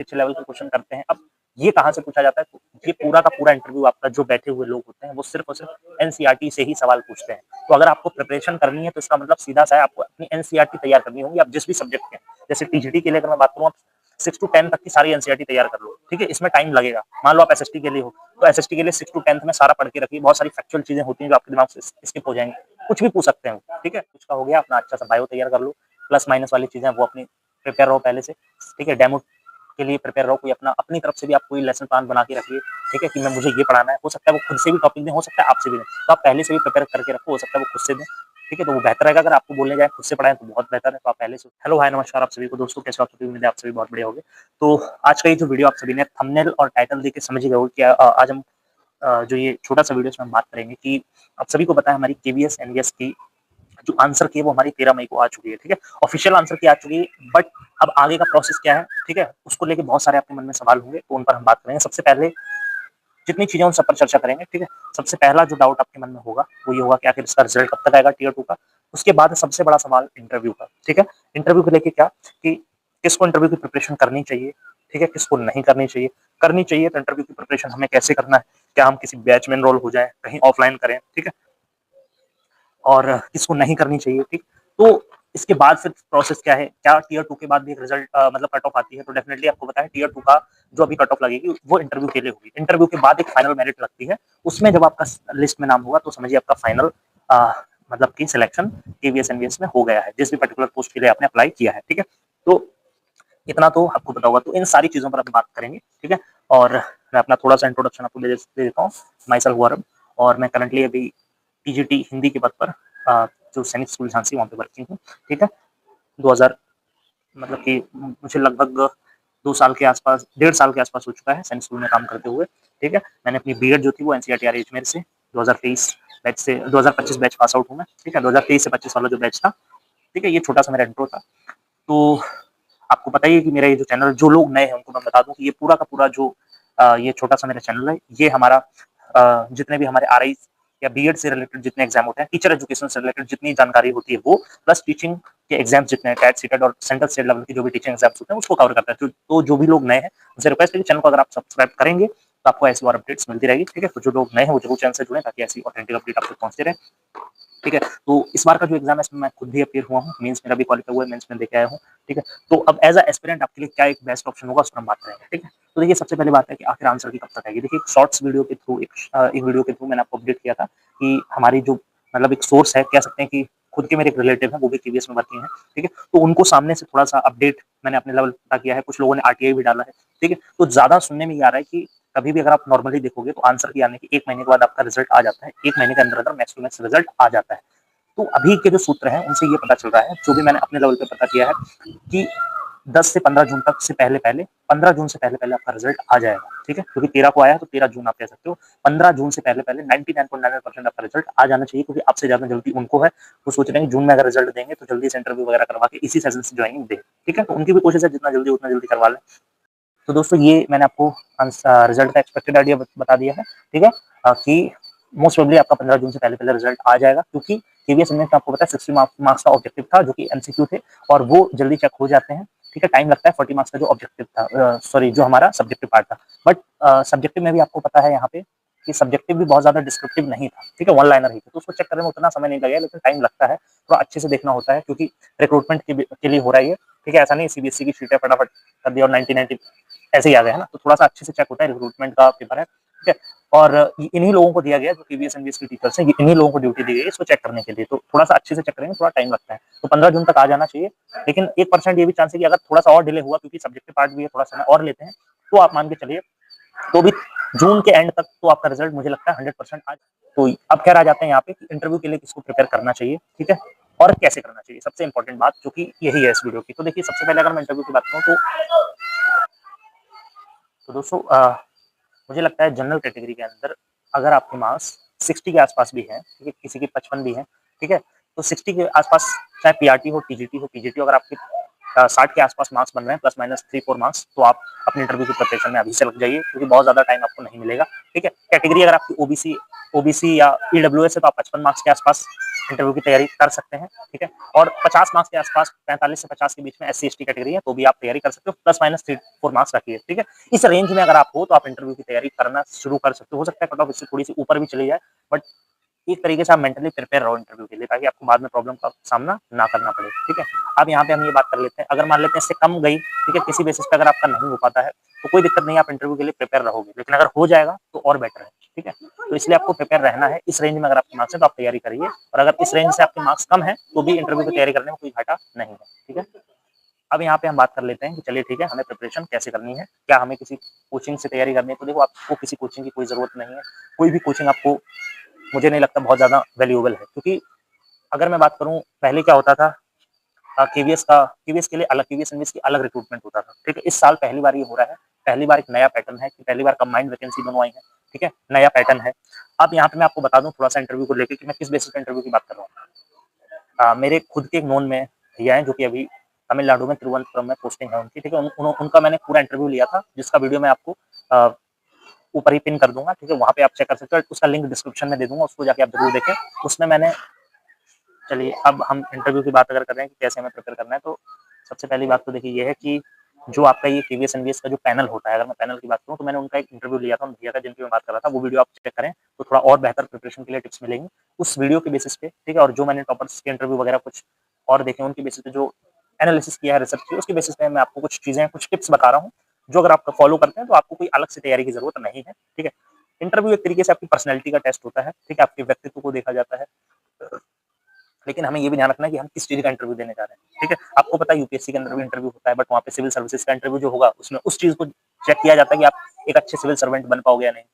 अच्छे लेवल के क्वेश्चन करते हैं। अब ये कहाँ से पूछा जाता है? तो ये पूरा का पूरा इंटरव्यू आपका जो बैठे हुए लोग होते हैं वो सिर्फ और सिर्फ एनसीईआरटी से ही सवाल पूछते हैं। तो अगर आपको प्रिपरेशन करनी है तो इसका मतलब सीधा सा है, आपको अपनी एनसीईआरटी तैयार करनी होगी। आप जिस भी सब्जेक्ट के, जैसे टीजीटी के लिए अगर मैं बात करूँ, आप 6 टू 10 तक की सारी एनसीईआरटी तैयार कर लो, ठीक है? इसमें टाइम लगेगा। मान लो आप एसएसटी के लिए हो, तो एसएसटी के लिए 6 टू 10th में सारा पढ़ के रखिए। बहुत सारी फैक्चुअल चीजें होती हैं जो आपके दिमाग से स्किप हो जाएंगी, कुछ भी पूछ सकते हैं, ठीक है? कुछ का हो गया, अपना अच्छा सा बायो तैयार कर लो। प्लस माइनस वाली चीजें वो अपनी प्रिपेयर रहो पहले से, ठीक है? डेमो के लिए प्रिपेयर रहो। कोई अपना अपनी तरफ से भी आप कोई लेसन प्लान बना के रखिए, ठीक है? कि मैं मुझे ये पढ़ाना है। हो सकता है वो खुद से भी टॉपिक दें, हो सकता है आपसे भी दें, तो आप पहले से भी प्रिपेयर करके रखो। हो सकता है वो खुद से दें, ठीक है? तो वो बेहतर रहेगा। अगर आपको बोलने जाए खुद से पढ़ाएं तो बहुत बेहतर है। तो आप पहले से। हेलो हाय नमस्कार आप सभी को दोस्तों, कैसे हो आप सभी? उम्मीद है आप सभी बहुत बढ़िया होंगे। तो आज का ये जो वीडियो आप सभी ने थंबनेल और टाइटल देख के समझ गए हो कि आज हम जो ये छोटा सा वीडियो इसमें हम बात करेंगे कि आप सभी को पता है हमारी केवीएस एनवीएस की जो आंसर की है वो हमारी 13 मई को आ चुकी है, ठीक है? ऑफिशियल आंसर की आ चुकी है, बट अब आगे का प्रोसेस क्या है, ठीक है? उसको लेके बहुत सारे आपके मन में सवाल होंगे, तो उन पर हम बात करेंगे। सबसे पहले जितनी चीजें उन सब पर चर्चा करेंगे, ठीक है? सबसे पहला जो डाउट आपके मन में होगा वो ये होगा कि आखिर इसका रिजल्ट कब तक आएगा टीयर 2 का। उसके बाद सबसे बड़ा सवाल इंटरव्यू का, ठीक है? इंटरव्यू को लेके क्या कि किसको इंटरव्यू की प्रिपरेशन करनी चाहिए, ठीक है? किसको नहीं करनी चाहिए। करनी चाहिए तो इंटरव्यू की प्रिपरेशन हमें कैसे करना है, क्या हम किसी बैच में एनरोल हो जाए, कहीं ऑफलाइन करें, ठीक है? और किसको नहीं करनी चाहिए, ठीक? तो इसके बाद फिर प्रोसेस क्या है? क्या टीयर 2 के बाद भी एक रिजल्ट मतलब कट ऑफ आती है? तो डेफिनिटली आपको पता है टीयर 2 का जो अभी कट ऑफ लगेगी वो इंटरव्यू के लिए होगी। इंटरव्यू के बाद एक फाइनल मेरिट लगती है, उसमें जब आपका लिस्ट में नाम होगा तो समझिए आपका फाइनल मतलब कि सिलेक्शन केवीएस एनवीएस में हो गया है, जिस भी पर्टिकुलर पोस्ट के लिए आपने अप्लाई किया है, ठीक है? तो इतना तो आपको पता होगा। तो इन सारी चीजों पर हम बात करेंगे, ठीक है? और मैं अपना थोड़ा सा इंट्रोडक्शन आपको दे देता हूँ। माई सेल्फ गौरव, और मैं करंटली अभी टीजीटी हिंदी के पद पर जो सैनिक स्कूल झांसी वहाँ पे वर्किंग हूँ, ठीक है? 2000 मतलब कि मुझे लगभग 2 साल के आसपास, 1.5 साल के आसपास हो चुका है सैनिक स्कूल में काम करते हुए, ठीक है? मैंने अपनी बीएड जो थी वो एनसीईआरटी अजमेर से 2023 बैच से 2025 बैच पास आउट हूँ मैं, ठीक है? 2023 से 25 वाला जो बैच था, ठीक है? ये छोटा सा मेरा इंट्रो था। तो आपको पता ही है कि मेरा ये जो चैनल, जो लोग नए हैं उनको मैं बता दूं कि ये पूरा का पूरा जो ये छोटा सा मेरा चैनल है, ये हमारा जितने भी हमारे आरआई या बीएड से रिलेटेड जितने एग्जाम होते हैं, टीचर एजुकेशन से रिलेटेड जितनी जानकारी होती है वो, प्लस टीचिंग के एग्जाम जितने टेट सीटेट और सेंट्रल स्टेट लेवल की जो भी टीचिंग एग्जाम्स होते हैं उसको कवर करता है। तो जो भी लोग नए हैं उनसे रिक्वेस्ट है कि चैनल को अगर आप सब्सक्राइब करेंगे तो आपको ऐसी और अपडेट्स मिलती रहेगी, ठीक है? तो जो लोग नए हैं वो जरूर चैनल से जुड़े ताकि ऐसी ऑथेंटिक अपडेट आप तक पहुंचते रहे, ठीक है? तो इस बार का जो एग्जाम है इसमें मैं खुद भी अपीयर हुआ हूँ, मेंस मेरा भी क्वालिफाई हुआ है, मेंस में देके आया हूँ, ठीक है? तो अब एज अ एस्पिरेंट आपके लिए क्या एक बेस्ट ऑप्शन होगा उस पर हम बात करेंगे, ठीक है? तो देखिए सबसे पहली बात है कि आखिर आंसर की कब तक आएगी। देखिए एक शॉर्ट्स वीडियो के थ्रू एक वीडियो के थ्रू मैंने आपको अपडेट किया था कि हमारी जो मतलब एक सोर्स है, कह सकते हैं कि खुद के मेरे एक रिलेटिव है, वो भी केवीएस में वर्किंग है, ठीक है? तो उनको सामने से थोड़ा सा अपडेट मैंने अपने लेवल पता किया है। कुछ लोगों ने आरटीआई भी डाला है, ठीक है? तो ज्यादा सुनने में ये आ रहा है कि कभी भी अगर आप नॉर्मली देखोगे तो आंसर की आने के 1 महीने के बाद आपका रिजल्ट आ जाता है। 1 महीने के अंदर अंदर मैक्स टू मैक्स रिजल्ट आ जाता है। तो अभी के जो सूत्र हैं उनसे ये पता चल रहा है, जो भी मैंने अपने लेवल पे पता किया है, कि 10 से 15 जून तक से पहले-पहले 15 जून से पहले-पहले आपका रिजल्ट आ जाएगा, ठीक है? क्योंकि 13 को आया है तो 13 जून आप कह सकते हो। 15 जून से पहले-पहले 99.99% आपका रिजल्ट आ जाना चाहिए, क्योंकि आपसे ज़्यादा जल्दी उनको है। वो सोच रहे हैं जून में अगर रिजल्ट देंगे तो जल्दी से इंटरव्यू वगैरह करवा के इसी सेशन से ज्वाइनिंग दें, ठीक है? तो उनकी भी कोशिश है जितना जल्दी उतना जल्दी करवा लें। तो दोस्तों ये मैंने आपको रिजल्ट का एक्सपेक्टेड आइडिया बता दिया है, ठीक है? कि मोस्ट प्रोबेबली आपका 15 जून से पहले-पहले रिजल्ट आ जाएगा, क्योंकि केवीएस में आपको पता है 60 मार्क्स का ऑब्जेक्टिव था जो कि एमसीक्यू थे और वो जल्दी चेक हो जाते हैं, ठीक है? टाइम लगता है। 40 मार्क्स का जो ऑब्जेक्टिव था, सॉरी जो हमारा सब्जेक्टिव पार्ट था, बट सब्जेक्टिव में भी आपको पता है यहाँ पे कि सब्जेक्टिव भी बहुत ज्यादा डिस्क्रिप्टिव नहीं था, ठीक है? वन लाइनर ही था, तो उसको चेक करने में उतना समय नहीं लगेगा, लेकिन टाइम लगता है। थोड़ा अच्छे से देखना होता है क्योंकि रिक्रूटमेंट के लिए हो रहा है ये, ठीक है? ऐसा नहीं सीबीएसई की शीट है फटाफट कर दिया और 90 ऐसे ही आ गए, है ना? तो थोड़ा सा अच्छे से चेक होता है, रिक्रूटमेंट का पेपर है, ठीक है? और इन्हीं लोगों को दिया गया जो केवीएस एनवीएस के टीचर्स हैं, इन्हीं लोगों को ड्यूटी दी गई है इसको चेक करने के लिए। तो थोड़ा सा अच्छे से चेक करेंगे, थोड़ा टाइम लगता है। तो 15 जून तक आ जाना चाहिए, लेकिन 1% ये भी चांस है कि अगर थोड़ा सा और डिले हुआ, क्योंकि सब्जेक्टिव पार्ट भी है, थोड़ा समय और लेते हैं, तो आप मान के चलिए तो भी जून के एंड तक तो आपका रिजल्ट मुझे लगता है 100% आ। तो अब क्या रह जाते हैं यहाँ पे इंटरव्यू के लिए किसको प्रिपेयर करना चाहिए, ठीक है? और कैसे करना चाहिए, सबसे इंपॉर्टेंट बात जो कि यही है इस वीडियो की। तो देखिए सबसे पहले अगर मैं इंटरव्यू की बात करूँ तो दोस्तों मुझे लगता है जनरल कैटेगरी के अंदर अगर आपके मार्क्स 60 के आसपास भी हैं, ठीक है? किसी के 55 भी हैं, ठीक है? तो 60 के आसपास चाहे पीआरटी हो, टीजीटी हो, पीजीटी हो, अगर आपके 60 के आसपास मार्क्स बन रहे हैं प्लस माइनस 3-4 मार्क्स, तो आप अपने इंटरव्यू की प्रिपरेशन में अभी से लग जाइए, क्योंकि बहुत ज्यादा टाइम आपको नहीं मिलेगा, ठीक है? कैटेगरी अगर आपकी ओबीसी ओबीसी या ईडब्ल्यूएस है तो आप 55 मार्क्स के आसपास इंटरव्यू की तैयारी कर सकते हैं, ठीक है। और 50 मार्क्स के आसपास 45 से 50 के बीच में एससी एसटी कैटेगरी है तो भी आप तैयारी कर सकते हो, प्लस माइनस 3-4 मार्क्स रखिए, ठीक है। इस रेंज में अगर आप हो तो आप इंटरव्यू की तैयारी करना शुरू कर सकते हो सकता है कट ऑफ इससे थोड़ी सी ऊपर भी चली जाए, बट एक तरीके से आप मेंटली प्रिपेयर रहो इंटरव्यू के लिए ताकि आपको बाद में प्रॉब्लम का सामना ना करना पड़े, ठीक है। अब यहाँ पे हम ये बात कर लेते हैं, अगर मान लेते हैं इससे कम गई, ठीक है, किसी बेसिस पे अगर आपका नहीं हो पाता है तो कोई दिक्कत नहीं, आप इंटरव्यू के लिए प्रिपेयर रहोगे, लेकिन अगर हो जाएगा तो और बेटर है, ठीक है। तो इसलिए आपको प्रिपेयर रहना है। इस रेंज में अगर आपके मार्क्स है तो आप तैयारी करिए, और अगर इस रेंज से आपके मार्क्स कम है तो भी इंटरव्यू की तैयारी करने में कोई घाटा नहीं है, ठीक है। अब यहाँ पे हम बात कर लेते हैं कि चलिए ठीक है, हमें प्रिपरेशन कैसे करनी है, क्या हमें किसी कोचिंग से तैयारी करनी है। तो देखो, आपको किसी कोचिंग की कोई जरूरत नहीं है, कोई भी कोचिंग आपको, मुझे नहीं लगता बहुत ज्यादा वैल्यूएबल है, क्योंकि अगर मैं बात करूं पहले क्या होता था, केवीएस के लिए अलग, केवीएस एनवीएस की अलग रिक्रूटमेंट होता था, ठीक है। इस साल पहली बार ये हो रहा है, पहली बार एक नया पैटर्न है कि पहली बार कंबाइंड वैकेंसी दोनों आई है, ठीक है, नया पैटर्न है। अब यहाँ पे मैं आपको बता दूं थोड़ा सा इंटरव्यू को लेकर कि मैं किस बेसिस पे इंटरव्यू की बात कर रहा हूँ। मेरे खुद के एक नोन में भैया हैं जो कि अभी तमिलनाडु में तिरुवनंतपुरम में पोस्टिंग है उनकी, ठीक है। उनका मैंने पूरा इंटरव्यू लिया था, जिसका वीडियो मैं आपको अ, ऊपर ही पिन कर दूंगा, ठीक है, वहाँ पे आप चेक कर सकते हो, उसका लिंक डिस्क्रिप्शन में दे दूंगा, उसको जाके आप जरूर देखें। उसमें मैंने, चलिए अब हम इंटरव्यू की बात अगर कर रहे हैं कि कैसे हमें प्रिपेयर करना है, तो सबसे पहली बात तो देखिए ये है कि जो आपका ये केवीएस एनवीएस का जो पैनल होता है, अगर मैं पैनल की बात करूँ तो मैंने उनका एक इंटरव्यू लिया था, उन भैया का जिनकी मैं बात कर रहा था, वो वीडियो आप चेक करें तो थोड़ा और बेहतर प्रिपरेशन के लिए टिप्स मिलेंगी उस वीडियो के बेसिस पे, ठीक है। और जो मैंने टॉपर्स के इंटरव्यू वगैरह कुछ और देखे उनके बेसिस पे जो एनालिसिस किया है, रिसर्च किया, उसके बेसिस पे मैं आपको कुछ चीजें, कुछ टिप्स बता रहा हूँ, जो अगर आप फॉलो करते हैं तो आपको कोई अलग से तैयारी की जरूरत नहीं है, ठीक है। इंटरव्यू एक तरीके से आपकी पर्सनैलिटी का टेस्ट होता है, ठीक है, आपके व्यक्तित्व को देखा जाता है, लेकिन हमें ये भी ध्यान रखना है कि हम किस चीज़ का इंटरव्यू देने जा रहे हैं, ठीक है। आपको पता है यूपीएससी के अंदर भी इंटरव्यू होता है, बट वहाँ पे सिविल सर्विसेज का इंटरव्यू जो होगा उसमें उस चीज़ को चेक किया जाता है कि आप एक अच्छे सिविल सर्वेंट बन पाओगे या नहीं।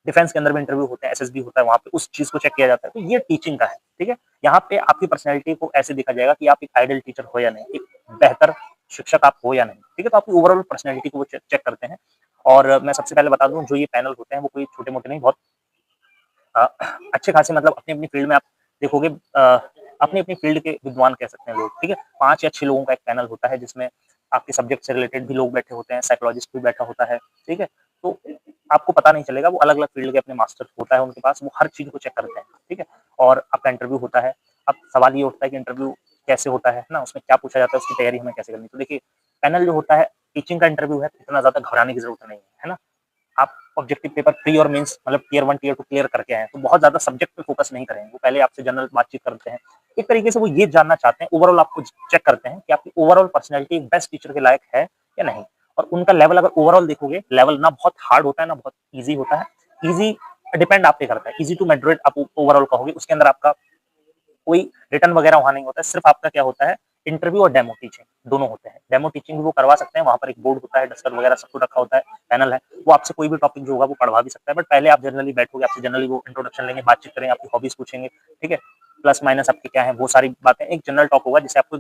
डिफेंस के अंदर भी इंटरव्यू होते हैं, एसएसबी होता है, वहाँ पे उस चीज़ को चेक किया जाता है। तो ये टीचिंग का है, ठीक है। यहाँ पे आपकी पर्सनैलिटी को ऐसे देखा जाएगा कि आप एक आइडियल टीचर हो या नहीं, एक बेहतर शिक्षक आप हो या नहीं, ठीक है। तो आपकी ओवरऑल पर्सनैलिटी को वो चेक करते हैं। और मैं सबसे पहले बता दूं, जो ये पैनल होते हैं वो कोई छोटे मोटे नहीं, बहुत अ, अच्छे खासे, मतलब अपनी अपनी फील्ड में आप देखोगे, अपनी अपनी फील्ड के विद्वान कह सकते हैं लोग, ठीक है। 5 या 6 लोगों का एक पैनल होता है जिसमें आपके सब्जेक्ट से रिलेटेड भी लोग बैठे होते हैं, साइकोलॉजिस्ट भी बैठा होता है, ठीक है। तो आपको पता नहीं चलेगा, वो अलग अलग फील्ड के अपने मास्टर होता है उनके पास, वो हर चीज को चेक करते हैं, ठीक है। और आपका इंटरव्यू होता है। अब सवाल ये उठता है कि इंटरव्यू कैसे होता है ना, उसमें क्या पूछा जाता है, उसकी तैयारी हमें कैसे करनी है। तो देखिए, पैनल जो होता है, टीचिंग का इंटरव्यू है, इतना ज्यादा घबराने की जरूरत नहीं है ना। आप ऑब्जेक्टिव पेपर प्री और मेंस, मतलब टियर 1 टियर 2 क्लियर करके आए, तो बहुत ज्यादा सब्जेक्ट पे फोकस नहीं करेंगे, वो पहले आपसे जनरल बातचीत करते हैं। एक तरीके से वो ये जानना चाहते हैं, ओवरऑल आपको चेक करते हैं कि आपकी ओवरऑल पर्सनैलिटी एक बेस्ट टीचर के लायक है या नहीं। और उनका लेवल अगर ओवरऑल देखोगे, लेवल ना बहुत हार्ड होता है ना बहुत ईजी होता है। ईजी डिपेंड आप पे करता है, ईजी टू मॉडरेट आप ओवरऑल कहोगे, उसके अंदर आपका कोई रिटर्न वगैरह वहाँ नहीं होता है, सिर्फ आपका क्या होता है, इंटरव्यू और डेमो टीचिंग दोनों होते हैं। डेमो टीचिंग भी वो करवा सकते हैं, वहाँ पर एक बोर्ड होता है, डस्टर वगैरह सब कुछ रखा होता है, पैनल है, वो आपसे कोई भी टॉपिक जो होगा वो पढ़वा भी सकता है। बट पहले आप जनरली बैठोगे, आपसे जनरली वो इंट्रोडक्शन लेंगे, बातचीत करेंगे, आपकी हॉबीज पूछेंगे, ठीक है, प्लस माइनस आपके क्या है, वो सारी बातें, एक जनरल टॉक होगा जिससे आपको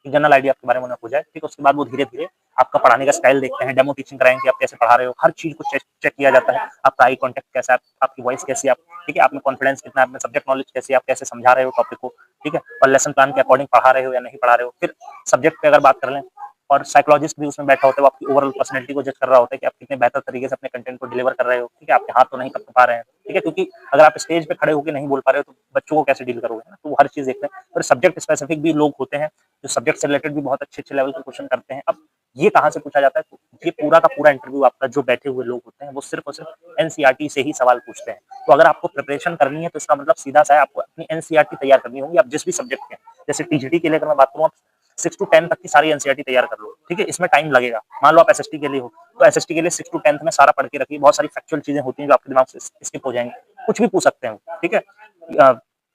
एक जनरल आइडिया आपके बारे में हो जाए, ठीक है। उसके बाद वो धीरे धीरे आपका पढ़ाने का स्टाइल देखते हैं, डेमो टीचिंग कराएंगे, आप कैसे पढ़ा रहे हो, हर चीज को चेक किया जाता है। आपका आई कॉन्टेक्ट कैसा है, आपकी वॉइस कैसी है, आप, ठीक है, आप में कॉन्फिडेंस कितना है, आप में सब्जेक्ट नॉलेज कैसी है, आप कैसे समझा रहे हो टॉपिक को, ठीक है, और लेसन प्लान के अकॉर्डिंग पढ़ा रहे हो या नहीं पढ़ा रहे हो। फिर सब्जेक्ट पे अगर बात कर लें, और साइकोलॉजिस्ट भी उसमें बैठा होता है, वो आपकी ओवरऑल पर्सनैलिटी को जज कर रहा होता है कि आप कितने बेहतर तरीके से अपने कंटेंट को डिलीवर कर रहे हो, ठीक है, आपके हाथ तो नहीं पकड़ पा रहे हैं, ठीक है, क्योंकि अगर आप स्टेज पे खड़े होकर नहीं बोल पा रहे हो तो बच्चों को कैसे डील करोगे ना, तो वो हर चीज देखते हैं। और सब्जेक्ट स्पेसिफिक भी लोग होते हैं जो सब्जेक्ट से रिलेटेड भी बहुत अच्छे अच्छे लेवल के क्वेश्चन करते हैं। अब ये कहाँ से पूछा जाता है, तो ये पूरा का पूरा इंटरव्यू आपका, जो बैठे हुए लोग होते हैं वो सिर्फ और सिर्फ एनसीईआरटी से ही सवाल पूछते हैं। तो अगर आपको प्रिपरेशन करनी है तो इसका मतलब सीधा सा है, आपको अपनी एनसीईआरटी तैयार करनी होगी, आप जिस भी सब्जेक्ट के, जैसे टीजीटी के लिए अगर मैं बात करूँ, आप 6 टू 10 तक की सारी एनसीईआरटी तैयार कर लो, ठीक है। इसमें टाइम लगेगा। मान लो आप एसएसटी के लिए हो, तो एसएसटी के लिए 6 टू 10 में सारा पढ़ के रखिए, बहुत सारी फैक्चुअल चीजें होती हैं जो आपके दिमाग से स्किप हो जाएंगी, कुछ भी पूछ सकते हैं, ठीक है।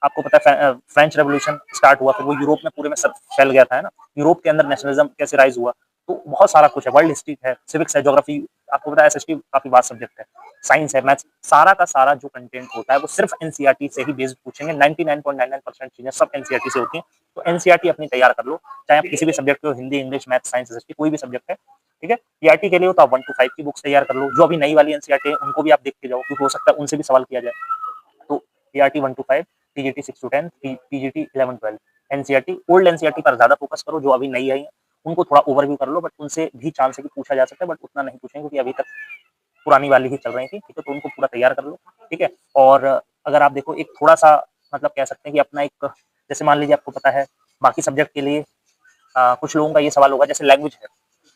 आपको पता है फ्रेंच रेवोल्यूशन स्टार्ट हुआ, फिर वो यूरोप में पूरे में सब फैल गया था, है ना। यूरोप के अंदर नेशनलिज्म कैसे राइज हुआ, तो बहुत सारा कुछ है, वर्ल्ड हिस्ट्री है, सिविक्स है, ज्योग्राफी, आपको पता है एसएसटी काफी वास्ट सब्जेक्ट है, साइंस है, मैथ्स, सारा का सारा जो कंटेंट होता है वो सिर्फ एनसीईआरटी से ही बेस्ड पूछेंगे। 99.99% चीजें सब एनसीईआरटी से होती हैं। तो एनसीईआरटी अपनी तैयार कर लो, चाहे आप किसी भी सब्जेक्ट के हो, Hindi, English, math, science, SST, कोई भी सब्जेक्ट है, ठीक है। टीआरटी के लिए हो तो आप 1 to 5 की बुक्स तैयार कर लो, जो अभी नई वाली एनसीईआरटी है उनको भी आप देख के जाओ, क्योंकि हो सकता है उनसे भी सवाल किया जाए। तो TRT 1 to 5, TGT 6 to 10, PGT 11-12, NCERT, old NCERT पर ज्यादा फोकस करो, जो अभी नई आई है उनको थोड़ा ओवरव्यू कर लो, बट उनसे भी चांस है कि पूछा जा सकता है, बट उतना नहीं पूछेंगे क्योंकि अभी तक पुरानी वाली ही चल रही थी, ठीक है। तो उनको पूरा तैयार कर लो, ठीक है। और अगर आप देखो एक थोड़ा-सा मतलब कह सकते हैं कि अपना एक जैसे मान लीजिए आपको पता है बाकी सब्जेक्ट के लिए कुछ लोगों का ये सवाल होगा जैसे लैंग्वेज है,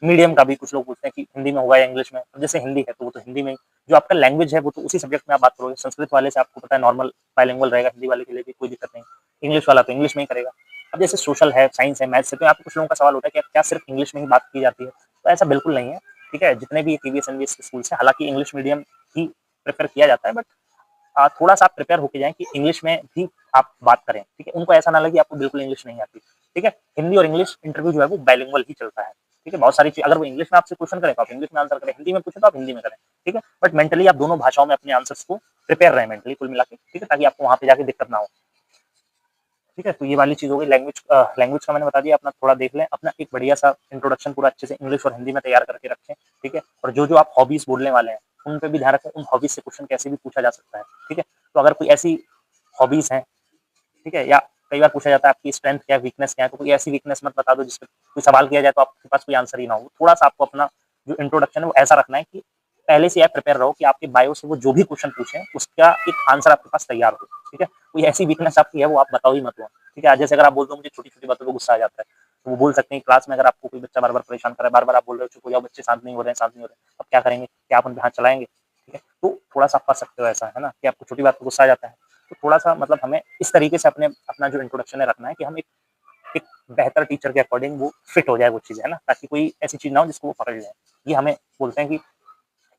मीडियम का भी कुछ लोग पूछते हैं कि हिंदी में होगा या इंग्लिश में। अब जैसे हिंदी है तो वो तो हिंदी में ही, जो आपका लैंग्वेज है वो तो उसी सब्जेक्ट में आप बात करोगे। संस्कृत वाले से आपको पता है नॉर्मल बाइलिंगुअल रहेगा, हिंदी वाले के लिए भी कोई दिक्कत नहीं। इंग्लिश वाला तो इंग्लिश में ही करेगा। अब जैसे सोशल है, साइंस है, मैथ्स है, तो यहाँ पे कुछ लोगों का सवाल होता है कि क्या सिर्फ इंग्लिश में ही बात की जाती है? तो ऐसा बिल्कुल नहीं है, ठीक है? जितने भी केवीएस, एनवीएस के स्कूल्स हैं, हालाँकि इंग्लिश मीडियम ही प्रेफ़र किया जाता है, बट थोड़ा-सा आप प्रिपेयर होके जाएँ कि इंग्लिश में भी आप बात करें, ठीक है? उनको ऐसा ना लगे कि आपको बिल्कुल इंग्लिश नहीं आती, ठीक है? हिंदी और इंग्लिश इंटरव्यू जो है वो बाइलिंगुअल ही चलता है, ठीक है? बहुत सारी चीज़ अगर वो इंग्लिश में आपसे क्वेश्चन करें तो आप इंग्लिश में आंसर करें, हिंदी में पूछे तो आप हिंदी में करें, ठीक है? बट मेंटली आप दोनों भाषाओं में अपने आंसर्स को प्रिपेयर रहें मेंटली कुल मिला के, ठीक है? ताकि आपको वहाँ पे जाके दिक्कत ना हो, ठीक है? तो ये वाली चीज़ हो गई लैंग्वेज का मैंने बता दिया, अपना थोड़ा देख लें, अपना एक बढ़िया-सा इंट्रोडक्शन पूरा अच्छे से इंग्लिश और हिंदी में तैयार करके रखें, ठीक है? और जो-जो आप हॉबीज़ बोलने वाले हैं, उन पे भी ध्यान रखें, उन हॉबीज़ से क्वेश्चन कैसे भी पूछा जा सकता है, ठीक है? तो अगर कोई ऐसी हॉबीज़ हैं, ठीक है? या कई बार पूछा जाता है आपकी स्ट्रेंथ क्या है, वीकनेस क्या है, तो कोई ऐसी वीकनेस मत बता दो जिसपे कोई सवाल किया जाए तो आपके पास कोई आंसर ही ना हो। थोड़ा-सा आपको अपना जो इंट्रोडक्शन है वो ऐसा रखना है कि पहले से आप प्रिपेयर रहो कि आपके बायो से वो जो भी क्वेश्चन पूछें, उसका एक आंसर आपके पास तैयार हो, ठीक है? कोई ऐसी वीकनेस आपकी है वो आप बताओ ही मत वहाँ, ठीक है? जैसे अगर आप बोल दो मुझे छोटी-छोटी बातों पे गुस्सा आ जाता है, तो वो बोल सकते हैं क्लास में अगर आपको कोई बच्चा बार-बार परेशान कर रहा है, बार-बार आप बोल रहे हो चुप हो जाओ, बच्चे शांत नहीं हो रहे हैं, शांत नहीं हो रहे हैं, अब क्या करेंगे? क्या आप उन पे हाथ चलाएँगे? ठीक है? तो थोड़ा-सा आप कर सकते हो ऐसा, है ना? कि आपको छोटी बात पे गुस्सा आ जाता है, तो थोड़ा-सा मतलब हमें इस तरीके से अपना जो इंट्रोडक्शन है रखना है कि हम एक बेहतर टीचर के अकॉर्डिंग वो फिट हो जाए वो चीज़ें, है ना? ताकि कोई ऐसी चीज़ ना हो जिसको वो पकड़ जाए। ये हमें बोलते हैं कि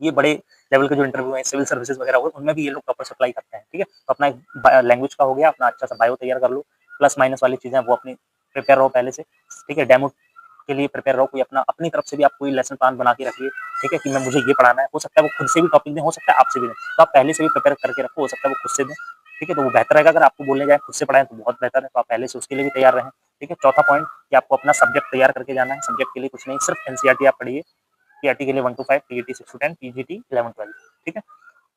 ये बड़े लेवल के जो इंटरव्यू हैं, सिविल सर्विसेज़ वगैरह हुए, उनमें भी ये लोग प्रॉपर सप्लाई करते हैं, ठीक है? तो अपना एक लैंग्वेज का हो गया, अपना अच्छा-सा बायो तैयार कर लो, प्लस माइनस वाली चीज़ें वो अपनी प्रिपेयर रहो पहले से, ठीक है? डेमो के लिए प्रिपेयर रहो, कोई अपनी तरफ से भी आप कोई लेसन प्लान बना के रखिए, ठीक है? कि मैं मुझे ये पढ़ाना है, हो सकता है वो खुद से भी टॉपिक दें, हो सकता है आपसे भी दें, तो आप पहले से भी प्रिपेयर करके रखो, हो सकता है वो खुद से दें, ठीक है? तो वो बेहतर रहेगा अगर आपको बोलने जाएँ, खुद से पढ़ाएँ तो बहुत बेहतर है, तो आप पहले से उसके लिए भी तैयार रहें, ठीक है? चौथा पॉइंट कि आपको अपना सब्जेक्ट तैयार करके जाना है, सब्जेक्ट के लिए कुछ नहीं, सिर्फ एनसीईआरटी आप पढ़िए, सीईआरटी के लिए 1 to 5, टीईटी 6 to 10, पीजीटी 11-12, ठीक है?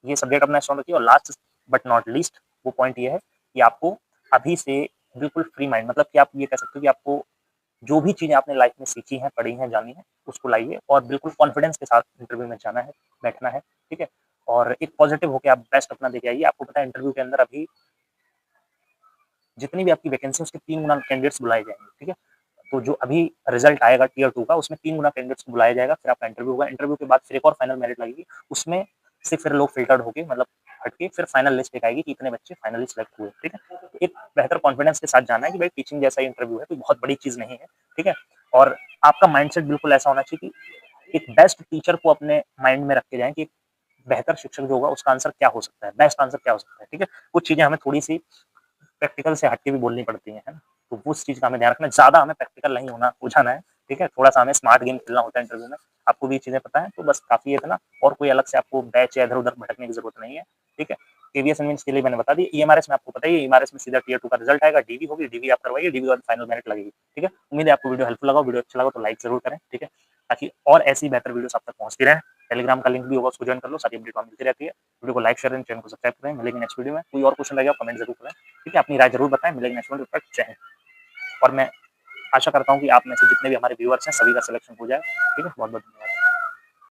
ये सब्जेक्ट अपना स्ट्रॉन्ग रखिए और लास्ट बट नॉट लीस्ट वो पॉइंट ये है कि आपको अभी से बिल्कुल फ्री माइंड मतलब कि आप ये कह सकते हो कि आपको जो भी चीज़ें आपने लाइफ में सीखी हैं, पढ़ी हैं, जानी हैं, उसको लाइए और बिल्कुल कॉन्फिडेंस के साथ इंटरव्यू में जाना है, बैठना है, ठीक है? और एक पॉजिटिव होके आप बेस्ट अपना देके आइए। आपको पता है इंटरव्यू के अंदर अभी जितनी भी आपकी वैकेंसी है उसके 3 गुना कैंडिडेट्स बुलाए जाएँगे, ठीक है? तो जो अभी रिजल्ट आएगा टियर 2 का उसमें 3 गुना कैंडिडेट्स को बुलाया जाएगा, फिर आपका इंटरव्यू होगा, इंटरव्यू के बाद फिर एक और फाइनल मेरिट लगेगी, उसमें से फिर लोग फ़िल्टर्ड होके मतलब हट के फिर फाइनल लिस्ट एक आएगी कि इतने बच्चे फाइनली सिलेक्ट हुए, ठीक है? तो एक बेहतर कॉन्फिडेंस के साथ जाना है कि भाई टीचिंग जैसा ही इंटरव्यू है, कोई बहुत बड़ी चीज़ नहीं है, ठीक है? और आपका माइंडसेट बिल्कुल ऐसा होना चाहिए कि एक बेस्ट टीचर को अपने माइंड में रख के जाएँ कि एक बेहतर शिक्षक जो होगा उसका आंसर क्या हो सकता है, बेस्ट आंसर क्या हो सकता है, ठीक है? कुछ चीज़ें हमें थोड़ी-सी प्रैक्टिकल से हट के भी बोलनी पड़ती हैं, है ना? तो वो उस चीज़ का हमें ध्यान रखना है, ज़्यादा हमें प्रैक्टिकल नहीं हो जाना है, ठीक है? थोड़ा-सा हमें स्मार्ट गेम खेलना होता है इंटरव्यू में, आपको भी ये चीज़ें पता हैं, तो बस काफ़ी है इतना और कोई अलग से आपको बैच या इधर-उधर भटकने की ज़रूरत नहीं है, ठीक है? केवीएस एंड मीन्स के लिए मैंने बता दी, ईएमआरएस में आपको पता ही है, ईएमआरएस में सीधा टियर 2 का रिजल्ट आएगा, डीवी होगी, डीवी आप करवाइए, डीवी के बाद फाइनल मेरिट लगेगी, ठीक है? उम्मीद है आपको वीडियो हेल्पफुल लगा हो, वीडियो अच्छा लगा तो लाइक ज़रूर करें, ठीक है? ताकि और ऐसी बेहतर वीडियोज़ आप तक पहुँचती रहें, टेलीग्राम का लिंक भी होगा उसको जॉइन कर लो, सारी अपडेट वहाँ मिलती रहती है। वीडियो को लाइक, शेयर एंड चैनल को सब्सक्राइब करें, मिलेंगे नेक्स्ट वीडियो में, कोई और क्वेश्चन रह गया कमेंट ज़रूर करें, ठीक है? अपनी राय ज़रूर बताएँ, मिलेंगे नेक्स्ट वीडियो तक, जय हिंद। और मैं आशा करता हूँ कि आप में से जितने भी हमारे व्यूअर्स हैं, सभी का सिलेक्शन हो जाए, ठीक है? बहुत-बहुत धन्यवाद।